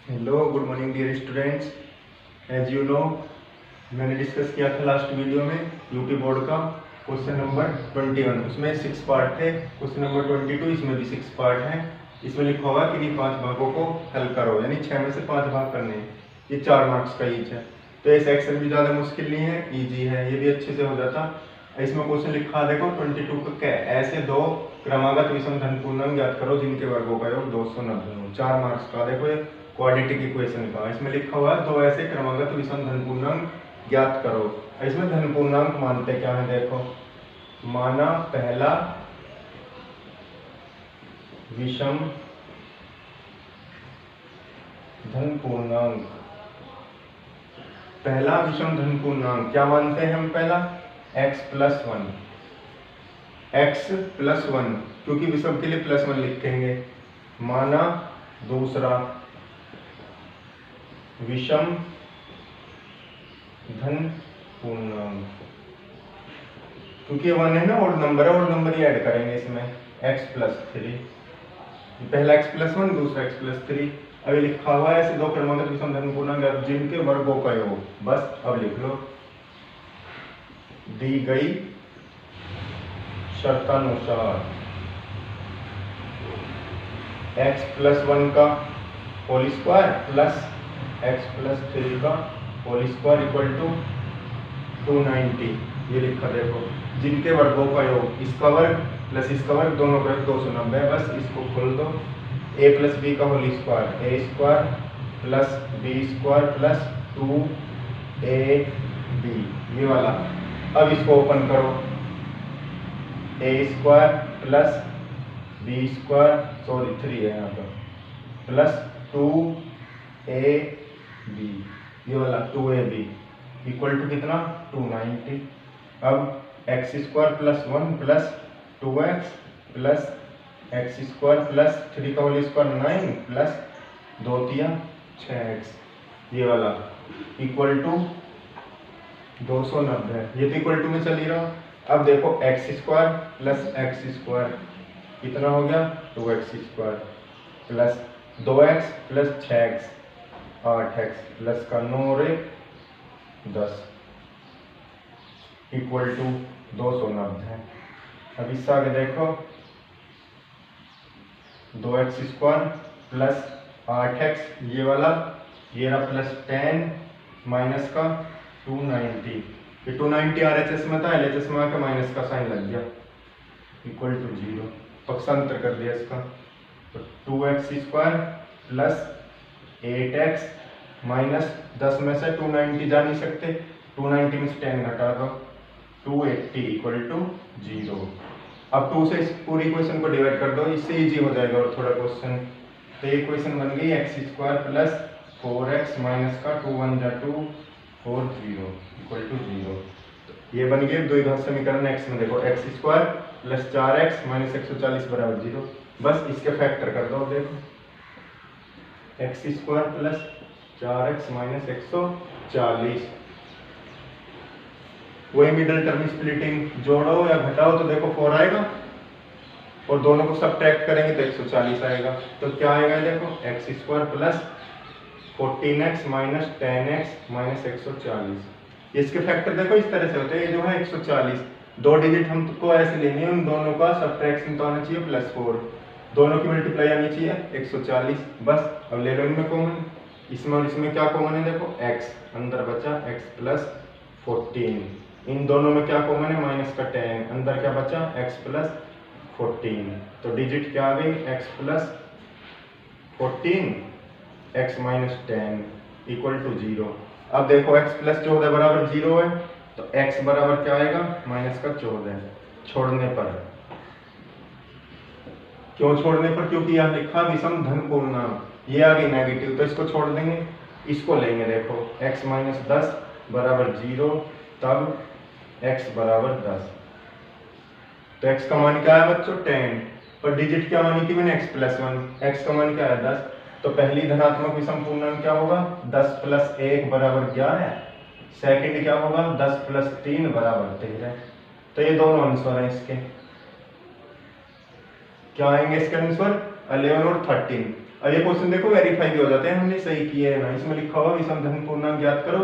Hello, good morning dear students. As you know, मैंने discuss किया था लास्ट वीडियो में यूपी बोर्ड का क्वेश्चन नंबर 21। उसमें 6 पार्ट थे। क्वेश्चन नंबर 22 इसमें भी 6 पार्ट हैं। इसमें लिखा हुआ कि इन्हीं 5 भागों को हल करो, यानी 6 में से 5 भाग करने हैं। ये 4 मार्क्स का ईच है। तो ये सेक्शन भी ज़्यादा मुश्किल नहीं है, ईजी है, ये भी अच्छे से हो जाता। इसमें क्वेश्चन लिखा देखो 22 का क्या है, ऐसे दो क्रमागत विषम धन पूर्णांक ज्ञात करो जिनके वर्गों का योग 290 हो। 4 मार्क्स का देखो ये क्वाड्रेटिक इक्वेशन का। इसमें लिखा हुआ है दो ऐसे क्रमागत विषम धन पूर्णांक ज्ञात करो। इसमें धन पूर्णांक मानते क्या है, देखो माना पहला विषम धन पूर्णांक। पहला विषम धन पूर्णांक क्या मानते हैं हम? पहला x+1, x+1, क्योंकि विषम के लिए +1 लिखेंगे। माना दूसरा विषम धन पूर्णांक, क्योंकि 1 है ना, ओड नंबर है, ओड नंबर ही ऐड करेंगे इसमें। x+3, पहला x+1, दूसरा x+3। अभी लिखा हुआ है ऐसे दो क्रमागत विषम धन पूर्णांक जिनके वर्गों का योग। बस अब लिख लो, दी गई शर्तानुसार x+1 का होल स्क्वायर प्लस x+3 का होल स्क्वायर इक्वल टू 290। ये लिखा देखो, जिनके वर्गों का योग, इसका वर्ग प्लस इसका वर्ग दोनों का 290। बस इसको खोल दो, a+b का whole square, a² plus b² plus 2ab, ये वाला। अब इसको ओपन करो, a² प्लस b², सॉरी 3 है यहाँ पर, प्लस 2ab, ये वाला 2ab इक्वल टू कितना? 290। अब x² plus 1 plus 2x plus x² plus 3 का होल स्क्वायर 9 प्लस 2 3 6x, ये वाला इक्वल टू 290। ये तो इक्वल टू में चल ही रहा। अब देखो x² प्लस x² कितना हो गया? 2x² plus 2x plus 6x 8x plus का 9 और 1 10 इक्वल टू 290। अब इससे आगे देखो, 2x² प्लस 8x, ये वाला, ये रहा प्लस 10 माइनस का 290। ये 290 RHS में था, LHS में आकर माइनस का साइन लग गया, इक्वल टू 0। पक्षांतर कर दिया इसका, तो 2x² प्लस 8x माइनस 10 में से 290 जा नहीं सकते, 290 में से 10 घटा दो, 280 इक्वल टू 0। अब 2 से इस पूरी इक्वेशन को डिवाइड कर दो, इससे इजी हो जाएगा और थोड़ा क्वेश्चन। तो ये इक्वेशन बन गई x² प्लस 4x माइनस का 2 1 जा 2 4 0 इक्वल टू 0। ये बन गए द्विघात समीकरण। x में देखो x² प्लस 4x माइनस 140 बराबर 0। बस इसके फैक्टर कर दो, देखो x² प्लस 4x माइनस 140, वही मिडिल टर्म स्प्लिटिंग, जोड़ो या घटाओ तो देखो 4 आएगा, और दोनों को सब्ट्रैक्ट करेंगे तो 140 आएगा। तो क्या आएगा देखो, x² plus 14x minus 10x minus 140। इसके फैक्टर देखो इस तरह से होते हैं। ये जो है 140, 2 डिजिट हमको ऐसे लेनी है, उन दोनों का सब्ट्रैक्शन तो आना चाहिए +4, दोनों की मल्टीप्लाई आनी चाहिए 140। बस अब ले लो इनमें कॉमन, इसमें और इसमें क्या कॉमन है, देखो x अंदर बचा x प्लस 14, इन दोनों में क्या कॉमन है, माइनस का 10, अंदर क्या बचा x प्लस 14। तो डिजिट क्या आ गई, x plus 14 x minus 10 equal to 0। अब देखो x प्लस 14 बराबर 0 है, तो x बराबर क्या आएगा, माइनस का 14। छोड़ने पर, क्यों छोड़ने पर? क्योंकि यहाँ लिखा विषम धन पूर्णांक, ये आ गई नेगेटिव, तो इसको छोड़ देंगे, इसको लेंगे। देखो x माइनस 10 बराबर 0, तब x बराबर 10। तो x का मान क्या है बच्चों, 10, और डिजिट क्या मानी थी मैंने, x+1, x का मान क्या है 10। तो पहली धनात्मक विषम पूर्णांक क्या होगा, 10 प्लस 1 बराबर 11, सेकंड क्या होगा 10 प्लस 3 बराबर 13। तो ये दोनों आंसर हैं इसके। क्या आएंगे इसके आंसर, 11 और 13। अब ये क्वेश्चन देखो वेरीफाई भी हो जाते हैं, हमने सही किए है ना। इसमें लिखा हुआ विषम धन पूर्णांक ज्ञात करो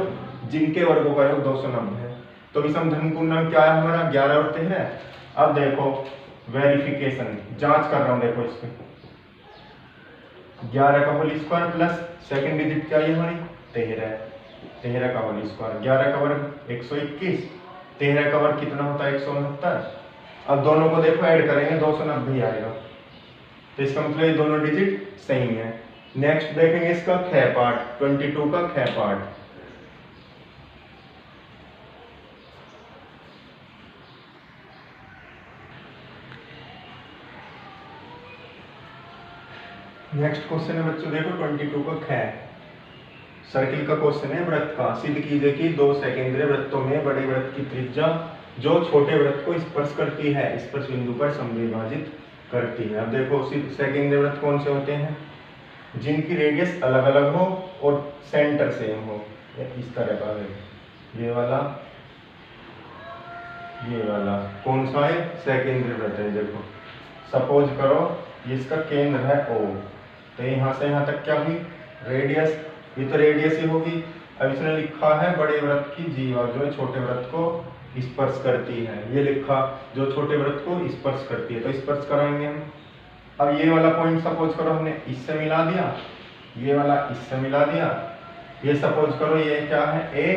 जिनके वर्गों का योग 290 है। तो विषम धन पूर्णांक क्या है हमारा 11 और 13। अब देखो वेरिफिकेशन जांच कर रहा हूं, देखो इसमें 11 का whole square plus second digit क्या है हमारी 13 का होल स्क्वायर, 11 का वर्ग 121, 13 का वर्ग कितना होता है 169। अब दोनों को देखो ऐड करेंगे 290 आएगा, तो इसका मतलब ये दोनों डिजिट सही है। नेक्स्ट देखेंगे इसका ख पार्ट, 22 का ख पार्ट। नेक्स्ट क्वेश्चन है बच्चों देखो 22 का ख, सर्किल का क्वेश्चन है वृत्त का। सिद्ध कीजिए कि दो सेकेंद्रीय वृत्तों में बड़े वृत्त की त्रिज्या जो छोटे वृत्त को स्पर्श करती है स्पर्श बिंदु पर समविभाजित करती है। अब देखो सेकेंद्रीय वृत्त कौन से होते हैं, जिनकी रेडियस अलग अलग हो और सेंटर सेम हो। इस तरह का है ये वाला कौन सा है सेकेंद्रीय वृत्त है। देखो सपोज करो ये इसका केंद्र है O, तो यहाँ से यहाँ तक क्या हुई रेडियस, ये तो रेडियस ही होगी। अब इसने लिखा है बड़े वृत्त की जीवा जो छोटे वृत्त को स्पर्श करती है, ये लिखा जो छोटे वृत्त को स्पर्श करती है, तो स्पर्श कराएंगे हम। अब ये वाला पॉइंट सपोज करो हमने इससे मिला दिया, ये वाला इससे मिला दिया, ये सपोज करो ये क्या है A,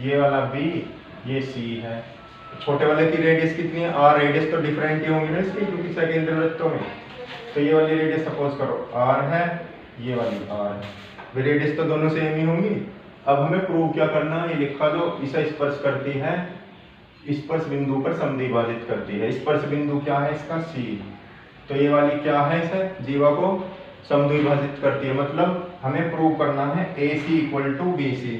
ये वाला B, ये C है। छोटे वाले की रेडियस कितनी है R, रेडियस तो डिफरेंट ही होंगी ना इसकी क्योंकि सेकेंडरी वृत्तों में। तो ये वाली रेडियस सपोज करो R है, ये वाली R है, रेडियस तो दोनों सेम ही होंगी। अब हमें प्रूव क्या करना है, ये लिखा जो इसे स्पर्श करती है स्पर्श बिंदु पर समद्विभाजित करती है। स्पर्श बिंदु क्या है इसका C, तो ये वाली क्या है इसे जीवा को समद्विभाजित करती है। मतलब हमें प्रूव करना है AC इक्वल टू BC,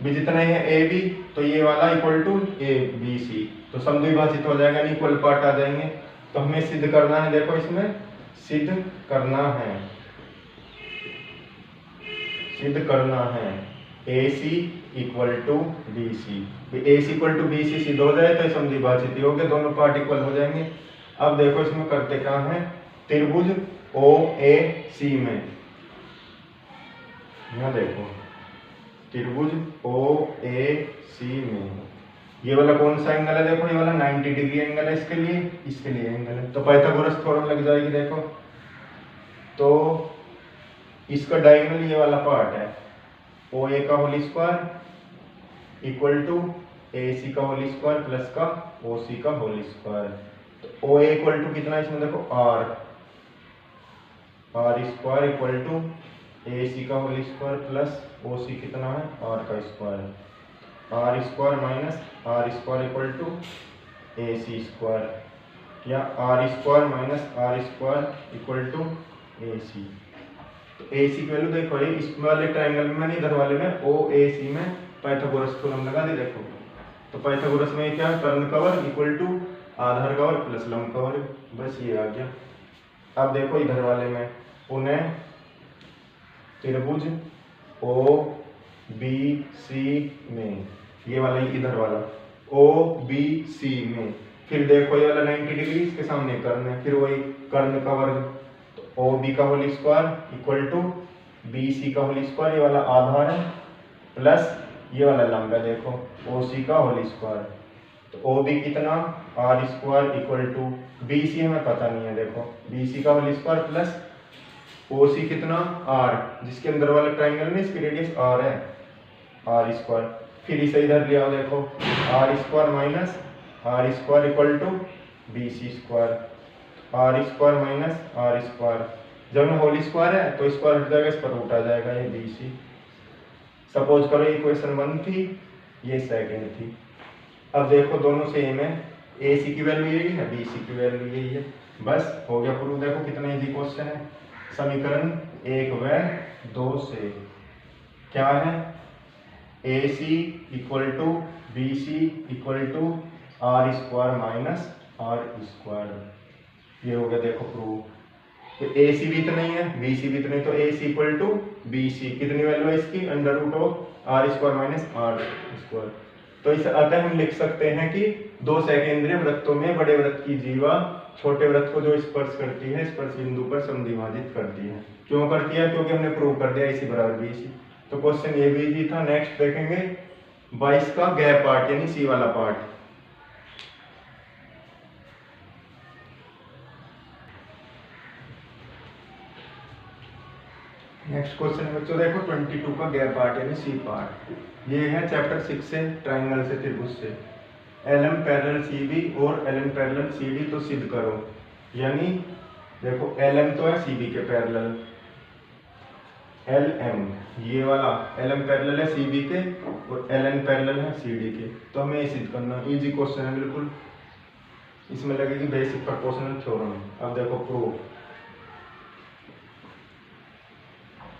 भी जितना ही है AB तो ये वाला इक्वल टू ABC, तो समद्विभाजित हो जाएगा, इक्वल पार्ट आ जाएंगे। तो हमें सिद्ध करना है, देखो इसमें सिद्ध करना है AC equal to BC। AC equal to BC सिद्ध हो जाए तो समद्विभाजित ही हो गए, दोनों पार्ट इक्वल हो जाएंगे। अब देखो इसमें करते क्या है, त्रिभुज OAC में, यहाँ देखो त्रिभुज OAC में ये वाला कौन सा एंगल है, देखो ये वाला 90 डिग्री एंगल है इसके लिए एंगल है, तो पाइथागोरस थ्योरम लग जाएगी। देखो तो इसका डायगोनल ये वाला पार्ट है OA का whole square equal to AC का होल स्क्वायर प्लस का OC का होल स्क्वायर। तो OA इक्वल टू कितना है इसमें देखो R square equal to AC का होल स्क्वायर प्लस OC कितना है R का square, R square minus R square equal to AC square, या R square minus R square equal to AC। तो AC की वैल्यू देखो ये इस वाले ट्रायंगल में इधर वाले में OAC में पाइथागोरस थ्योरम लगा दे। देखो तो पाइथागोरस में क्या है, कर्ण का वर्ग इक्वल टू आधार का वर्ग प्लस लंब का वर्ग, बस ये आ गया। अब देखो इधर वाले में पुनः त्रिभुज OBC में, ये वाला इधर वाला OBC में, फिर देखो ये वाला 90 डिग्री इसके सामने कर्ण है, फिर वही कर्ण का वर्ग, तो OB का whole square equal to BC का होल स्क्वायर, ये वाला आधार है प्लस ये वाला लंब है देखो OC का होल स्क्वायर। तो OB कितना R square equal to BC हमें पता नहीं है, देखो BC का होल स्क्वायर प्लस OC कितना R, जिसके अंदर वाला ट्रायंगल में इसकी रेडियस R है R स्क्वायर, फिर इसे इधर ले आओ, देखो R square minus R square equal to BC square, R square minus R square, जब में होल स्क्वायर है तो स्क्वायर हट जाएगा, इस पर रूट आ जाएगा, ये BC। सपोज करो इक्वेशन 1 थी, ये सेकंड थी। अब देखो दोनों सेम है, AC की वैल्यू यही है, BC की वैल्यू यही है, बस हो गया प्रूफ। देखो कितना इजी क्वेश्चन है। समीकरण 1 व 2 से क्या है, AC equal to BC equal to R square minus R square, ये हो गया देखो प्रूफ। तो AC भी इतना ही है, BC भी इतना ही, तो AC इक्वल टू BC कितनी वैल्यू है इसकी, under root of R square minus R square. तो इस अतः हम लिख सकते हैं कि दो सेकेंद्रीय वृत्तों में बड़े वृत्त की जीवा छोटे वृत्त को जो स्पर्श करती है स्पर्श बिंदु पर समद्विभाजित करती है। क्यों करती है? क्योंकि हमने प्रूव कर दिया AC बराबर BC। तो क्वेश्चन ये भी इजी था। नेक्स्ट देखेंगे 22 का गैप पार्ट यानी C वाला पार्ट। नेक्स्ट क्वेश्चन है बच्चों देखो 22 का गैप पार्ट यानी C पार्ट। ये है चैप्टर 6 से, ट्रायंगल से, त्रिभुज से। LM पैरेलल CB और LN पैरेलल CD तो सिद्ध करो। यानी देखो LM तो है CB के पैरेलल, LM ये वाला LM पैरेलल है CB के और LN पैरेलल है CD के। तो हमें ये सिद्ध करना, इजी क्वेश्चन है बिल्कुल। इसमें लगेगी बेसिक प्रोपोर्शनल थ्योरम। अब देखो प्रूफ।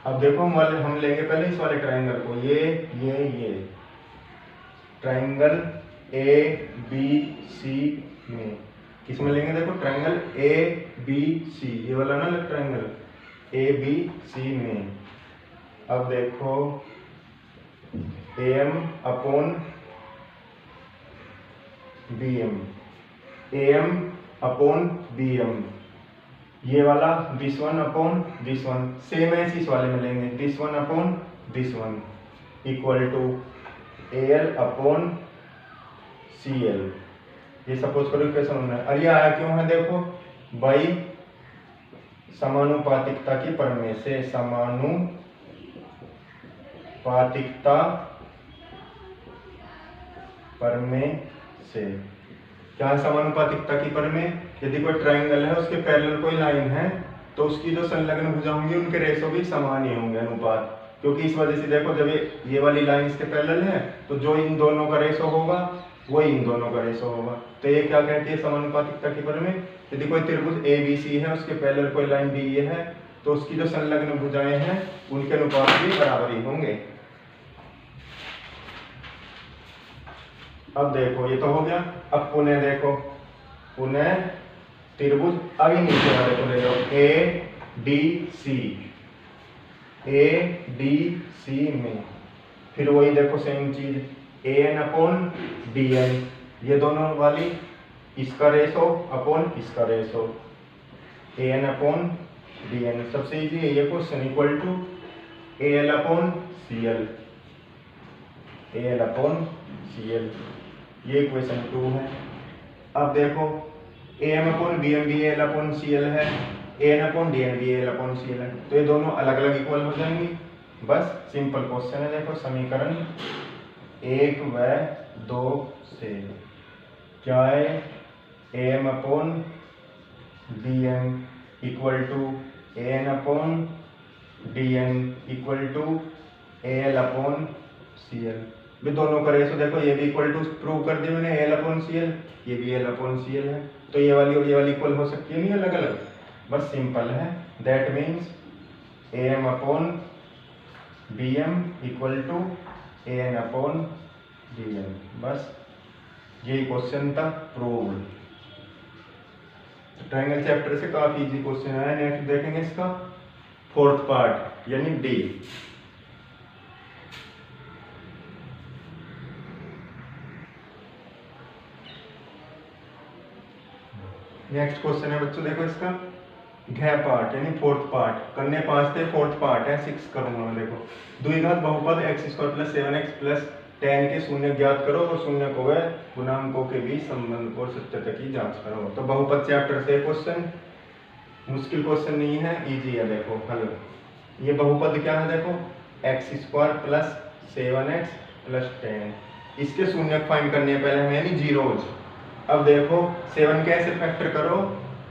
अब देखो हम लेंगे पहले इस वाले ट्रायंगल को, ये ट्रायंगल ABC में किसमें लेंगे? देखो ट्रायंगल ABC, ये वाला ना ट्रायंगल ABC में। अब देखो AM अपॉन BM, ये वाला this one upon this one, same है इस वाले में लेंगे this one upon this one equal to AL upon CL। ये सपोज करो इक्वेशन होना है। और ये आया क्यों है? देखो बाई समानुपातिकता की प्रमेय से, समानुपातिकता प्रमेय से। क्या है समानुपातिकता की प्रमेय? यदि कोई ट्रायंगल है उसके पैरेलल कोई लाइन है तो उसकी जो संलग्न भुजा होंगी उनके रेशो भी समान ही होंगे, अनुपात। क्योंकि इस वजह से देखो जब ये वाली लाइन इसके पैरेलल है तो जो इन दोनों का रेशो होगा वो इन दोनों का रेशो होगा। तो ये क्या कहती है समानुपातिकता की प्रमेय? यदि कोई त्रिभुज ABC है उसके पैरेलल कोई लाइन DE है तो उसकी जो संलग्न भुजाएं हैं उनके अनुपात भी बराबर ही होंगे। अब देखो ये तो हो गया। अब पुनः देखो, पुनः त्रिभुज अभी नीचे वाले को ले लो ADC में, फिर वही देखो सेम चीज AN अपॉन DN, ये दोनों वाली इसका रेशो अपॉन इसका रेशो AN अपॉन DN। सबसे इजी है ये question, equal to AL upon CL, AL upon CL। ये इक्वेशन 2 है। अब देखो AM अपॉन BM भी AL अपॉन CL है, AN अपॉन DN भी AL अपॉन CL है। तो ये दोनों अलग अलग इक्वल हो जाएंगी। बस सिंपल क्वेश्चन है। देखो समीकरण 1 व 2 से क्या है? AM upon BM equal to AN upon DN equal to AL upon CL। भी दोनों का रेशो देखो, ये भी इक्वल टू प्रूव कर दिया मैंने AL अपॉन CL, ये भी AL अपॉन CL है। तो ये वाली और ये वाली इक्वल हो सकती है नहीं अलग अलग? बस सिंपल है। That means AM upon BM equal to AN upon DN। बस यही क्वेश्चन था, प्रूव्ड। ट्रायंगल चैप्टर से काफी इजी क्वेश्चन है। नेक्स्ट देखेंगे इसका 4th पार्ट यानी D। नेक्स्ट क्वेश्चन है बच्चों देखो इसका गैप पार्ट यानी 4th पार्ट। करने 5 थे, 4th पार्ट है 6 करूंगा मैं। देखो द्विघात बहुपद x² + 7x + tan के शून्य ज्ञात करो और शून्य को व गुणांकों के बीच संबंध और सत्यता की जांच करो। तो बहुपद चैप्टर से क्वेश्चन, मुश्किल क्वेश्चन नहीं है, इजी है। देखो हल, ये बहुपद क्या है? देखो x² + 7x + tan, इसके शून्य फाइंड करने पहले हमें यानी जीरोज। अब देखो 7 कैसे फैक्टर करो,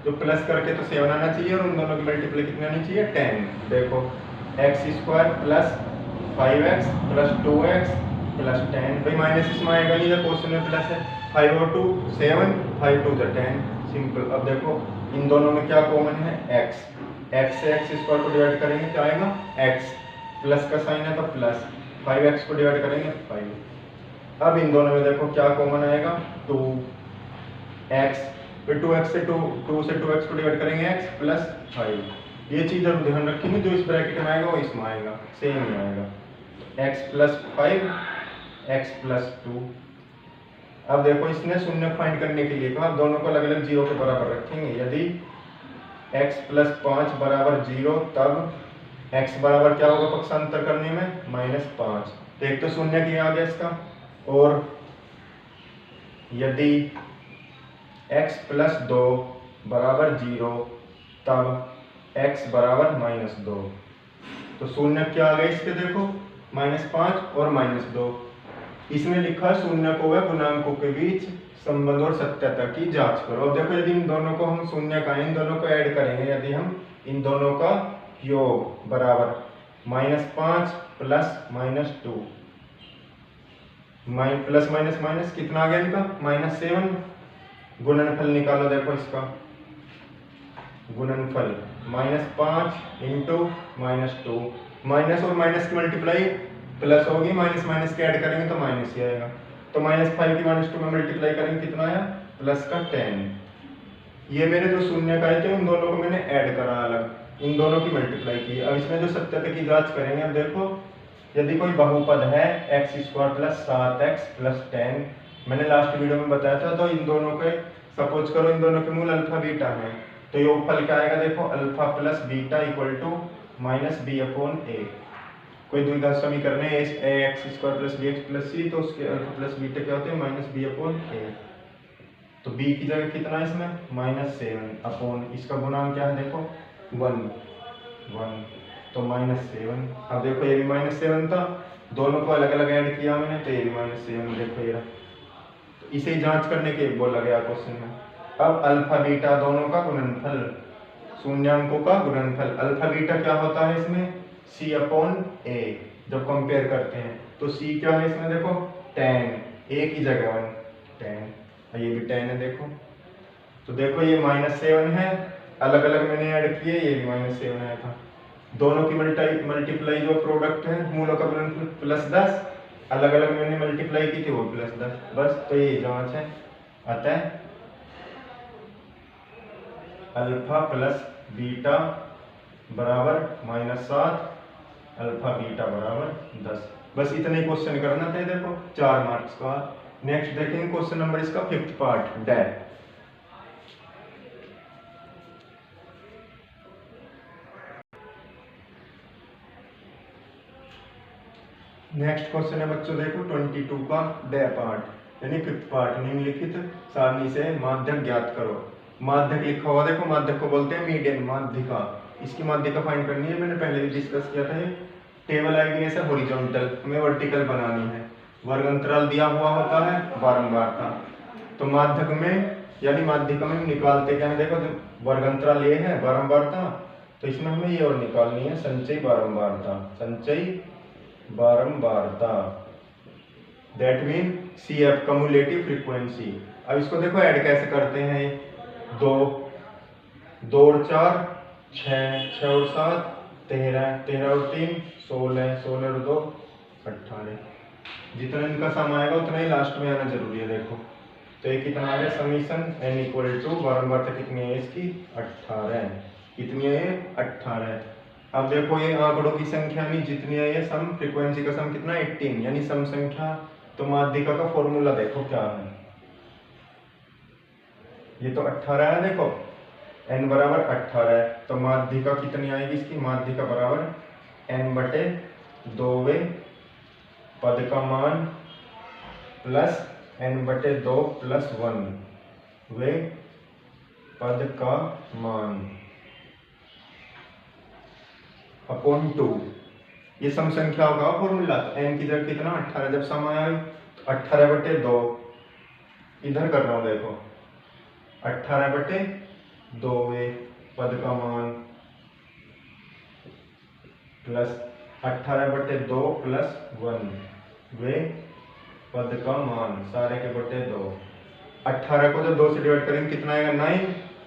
तो प्लस करके तो 7 आना चाहिए और उन दोनों की मल्टीप्लाई कितनी आनी चाहिए? 10। देखो x² + 5x + 2x + 10, भाई माइनस इसमें आएगा नहीं जब क्वेश्चन में प्लस है। 5 और 2 7, 5 2 10, सिंपल। अब देखो इन दोनों में क्या कॉमन है? x। x से x² को डिवाइड करेंगे क्या आएगा? x, प्लस का साइन है तो प्लस, 5x को डिवाइड करेंगे 5। अब इन दोनों में देखो क्या कॉमन आएगा? 2x, फिर 2x से 2 से 2x को डिवाइड करेंगे x + 5। ये चीज जरूर ध्यान रखेंगे, जो इस ब्रैकेट में आएगा वो इसमें आएगा, सेम ही आएगा। x + 5 x + 2। अब देखो इसने शून्य फाइंड करने के लिए कहा, दोनों को अलग अलग जीरो के बराबर रखेंगे। यदि x प्लस 5 बराबर 0 तब x बराबर क्या होगा पक्षांतर करने में, -5। तो एक तो शून्य किया आ गया इसका। और यदि x प्लस 2 बराबर 0 तब x बराबर -2। तो शून्य क्या आ गया इसके, देखो -5 और -2। इसमें लिखा है शून्य को व गुणांकों के बीच संबंध और सत्यता की जांच करो। अब देखो यदि इन दोनों को हम शून्य का इन दोनों को ऐड करेंगे, यदि हम इन दोनों का योग बराबर -5 प्लस -2 प्लस माइनस माइनस कितना आ गया इनका, -7। गुणनफल निकालो, देखो इसका गुणनफल -5 इंटू -2। माइनस और माइनस की मल्टीप्लाई प्लस होगी, माइनस माइनस के ऐड करेंगे तो माइनस ही आएगा। तो -5 की -2 में मल्टीप्लाई करेंगे कितना आया, +10। ये मेरे जो शून्य का थे उन दोनों को मैंने ऐड करा अलग, इन दोनों की मल्टीप्लाई की। अब इसमें जो सत्यता की जांच करेंगे, अब देखो यदि कोई बहुपद है x² + 7x + 10, मैंने लास्ट वीडियो में बताया था, तो इन दोनों के सपोज करो इन दोनों के मूल अल्फा बीटा है, तो योगफल क्या आएगा, देखो अल्फा प्लस बीटा = -b/a। कोई द्विघात समीकरण है ax² + bx + c, तो उसके अल्फा प्लस बीटा क्या होते हैं, -b/a। तो b की जगह कितना है इसमें, -7 अपॉन इसका गुणांक क्या है, देखो 1 तो -7। अब देखो ये भी -7 था, दोनों को अलग अलग ऐड किया मैंने, तो ये भी -7 देखो ये रहा। तो इसे जांच करने के बोला गया क्वेश्चन में। अब अल्फा बीटा दोनों का गुणनफल, शून्यांकों का गुणनफल, अल्फा बीटा क्या होता है इसमें, c/a। जब कंपेयर करते हैं तो c क्या है इसमें, देखो 10, a की जगह 1 10, ये भी 10 है देखो। तो देखो ये -7 है, अलग अलग मैंने ऐड किए, ये भी -7 आया था। दोनों की मल्टीप्लाई जो प्रोडक्ट है मूलों का गुणनफल +10, अलग अलग मैंने मल्टीप्लाई की थी वो +10, बस। तो ये जांच है। अतः अल्फा प्लस बीटा बराबर -7, अल्फा बीटा बराबर 10। बस इतने क्वेश्चन करना था, देखो 4 मार्क्स का। नेक्स्ट देखेंगे क्वेश्चन नंबर इसका 5th पार्ट डै। नेक्स्ट क्वेश्चन है बच्चों, देखो 22 का डै पार्ट, यानी 5th पार्ट। निम्नलिखित सारणी से माध्यक ज्ञात करो। माध्यक लिखा हुआ देखो, माध्यक को बोलते हैं मीडियन, माध्यिका। इसकी माध्यिका फाइंड करनी है, मैंने पहले भी डिस्कस किया था। ये टेबल आएगी ऐसे हॉरिजॉन्टल, हमें वर्टिकल बनानी है, वर्ग अंतराल दिया हुआ होता है बारंबार का। तो माध्यक में यानी माध्यिका में निकालते क्या है, देखो वर्ग अंतराल ये है बारंबारता, तो इसमें हमें ये और निकालनी है संचयी बारंबारता, संचयी बारंबारता, दैट मीन CF कम्युलेटिव फ्रीक्वेंसी। अब इसको देखो ऐड कैसे करते हैं, 2 और 4 6, 6 और 7 13, 13 और 3 16, 16 और 2 18। जितना इनका सम आएगा उतना ही लास्ट में आना जरूरी है। देखो तो ये कितना आ गया, समीशन n = बारंबारता कितनी है इसकी, 18। कितनी है ये, 18। अब देखो ये आंकड़ों की संख्या में जितनी है ये सम, फ्रीक्वेंसी का सम कितना, 18, यानी सम संख्या। तो माध्यिका का फॉर्मूला देखो क्या है, ये तो 18 है, देखो n बराबर 18 है, तो माध्यिका कितनी आएगी इसकी, माध्यिका बराबर n/2 पद का मान प्लस n/2 + 1 वे पद का मान अपॉन 2। ये सम संख्याओं का फॉर्मूला। n की जगह कितना, 18। जब सम आया 18/2, इधर कर रहा हूं देखो 18/2 वे पद का मान प्लस 18/2 + 1 वे पद का मान, सारे के बटे 2। 18 को जब 2 से डिवाइड करेंगे कितना आएगा, 9।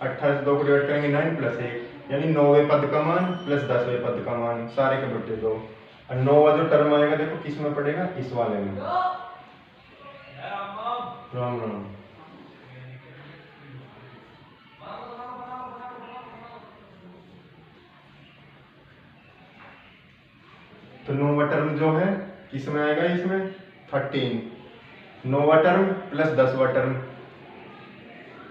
18 से 2 को डिवाइड करेंगे 9 + 1, यानी 9वें पद का मान प्लस 10वें पद का मान, सारे के बटे 2। और 9वां जो टर्म आएगा देखो किस में पड़ेगा, इस वाले में। राम राम। तो 9वां टर्म जो है किस में आएगा, इसमें 13। 9वां टर्म प्लस 10वां टर्म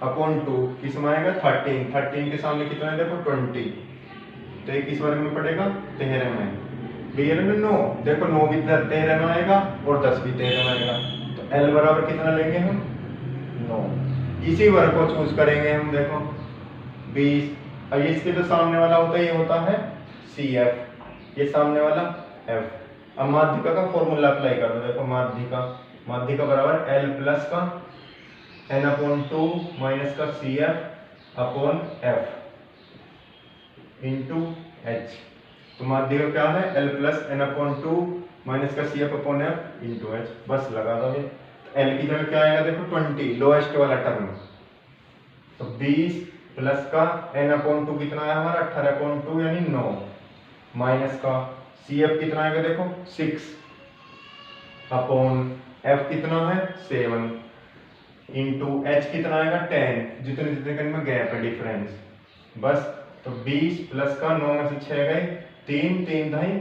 अपॉन 2 किस में आएगा 13, 13 के सामने कितना है देखो 20, तो ये किस वर्ग में पड़ेगा 13 में। क्लियर में 9 देखो 9 भी 13 में आएगा और 10 भी 13 में आएगा, तो L बराबर कितना लेंगे हम 9। इसी वर्ग को चूज करेंगे हम देखो 20। अब इसके जो सामने वाला होता है ये होता है CF, ये सामने वाला F। अब माध्यिका का फॉर्मूला अप्लाई कर दो, देखो माध्यिका बराबर L प्लस का n/2 माइनस का CF upon F into H। तो माध्यिका क्या है L प्लस n/2 माइनस का CF upon F into H, बस लगा दो ये। तो L की जगह क्या आएगा देखो 20 लोएस्ट वाला टर्म, तो 20 प्लस का n/2 कितना है हमारा 18/2 यानी 9 माइनस का CF कितना आएगा देखो 6 अपॉन F कितना है 7 इंटू H कितना आएगा 10, जितने जितने में गैप है डिफरेंस, बस। तो 20 प्लस का 9 में से 6 गए 3, 3 ढाई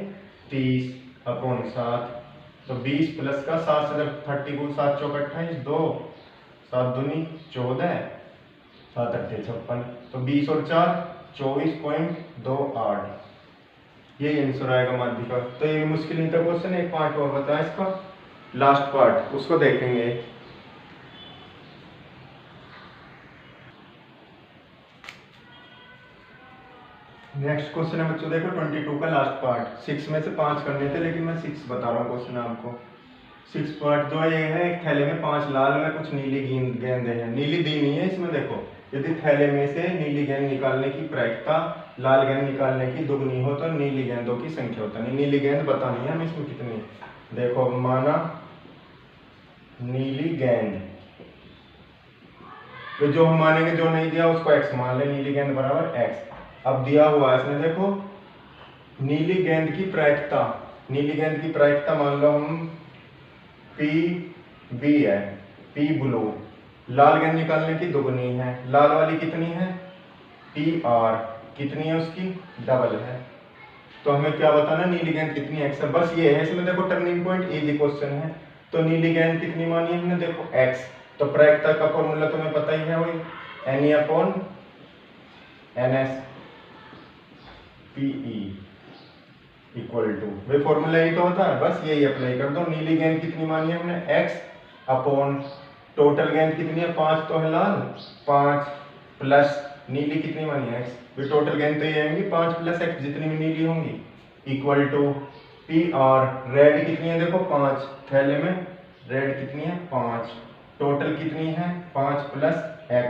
30 अपॉन 7, तो 20 प्लस का 7 से जब 30 को 7 चौक 28 2 7 दूनी 14 7 अट्ठे 56, तो 20 और 4 24.28, ये आंसर आएगा माध्यिका। तो ये मुश्किल नहीं था क्वेश्चन, एक पार्ट और बताया इसका लास्ट पार्ट, उसको देखेंगे। नेक्स्ट क्वेश्चन है बच्चों देखो 22 का लास्ट पार्ट। 6 में से 5 करने थे लेकिन मैं 6 बता रहा हूँ क्वेश्चन आपको। 6 पार्ट जो ये है, एक थैले में 5 लाल में कुछ नीली गेंदें हैं। नीली दी नहीं है इसमें, देखो यदि थैले में से नीली गेंद निकालने की प्रायिकता लाल गेंद निकालने की दुगनी हो तो नीली गेंदों की संख्या होता नहीं। नीली गेंद बतानी है हमें इसमें कितनी, देखो माना नीली गेंद, तो जो हम मानेंगे जो नहीं दिया उसको x मान ले, नीली गेंद बराबर x। अब दिया हुआ है इसमें देखो नीली गेंद की प्रायिकता, नीली गेंद की प्रायिकता मान लो हम PB है, P ब्लू, लाल गेंद निकालने की दुगनी है, लाल वाली कितनी है PR, कितनी है उसकी डबल है। तो हमें क्या बताना नीली गेंद कितनी x है, बस ये है इसमें देखो टर्निंग पॉइंट, इजी क्वेश्चन है। तो नीली गेंद कितनी मानी हमने देखो x, तो प्रायिकता का फॉर्मूला तुम्हें पता ही है वही NE/NS PE इक्वल टू, वे फॉर्मूला यही तो होता है, बस यही अप्लाई कर दो। नीली गेंद कितनी मानी है हमने x अपॉन टोटल गेंद कितनी है 5 तो है लाल, 5 प्लस नीली कितनी मानी है x, वे टोटल गेंद तो ये आएंगी 5 प्लस x जितनी भी नीली होंगी इक्वल टू PR, रेड कितनी है देखो 5, थैले में रेड कितनी है 5, टोटल कितनी है 5 प्लस x,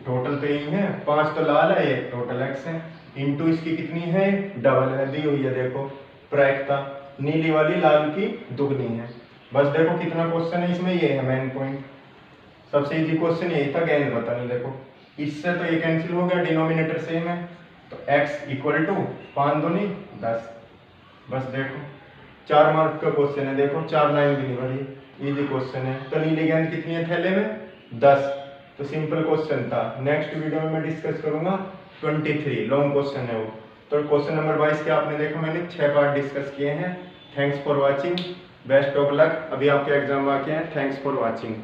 टोटल तो यही है 5 तो लाल है, ये टोटल x है, इंटू इसकी कितनी है डबल है, दी हुई है देखो प्रायिकता नीली वाली लाल की दुगनी है। बस देखो कितना क्वेश्चन है इसमें, ये है मेन पॉइंट, सबसे इजी क्वेश्चन यही था, गेंद बतानी। देखो इससे तो ये कैंसिल हो गया, डिनोमिनेटर सेम है, तो x इक्वल टू 5 दूनी 10, बस देखो 4 मार्क का क्वेश्चन है, देखो 4 लाइन भी नहीं भरी, इजी क्वेश्चन है। तो नीली गेंद कितनी है थैले में 10, तो सिंपल क्वेश्चन था। नेक्स्ट वीडियो में मैं डिस्कस करूंगा 23 लॉन्ग क्वेश्चन है वो। तो क्वेश्चन नंबर 22 के आपने देखा मैंने 6 पार्ट डिस्कस किए हैं। Thanks for watching, best of luck, अभी आपके एग्जाम बाकी हैं। Thanks for watching.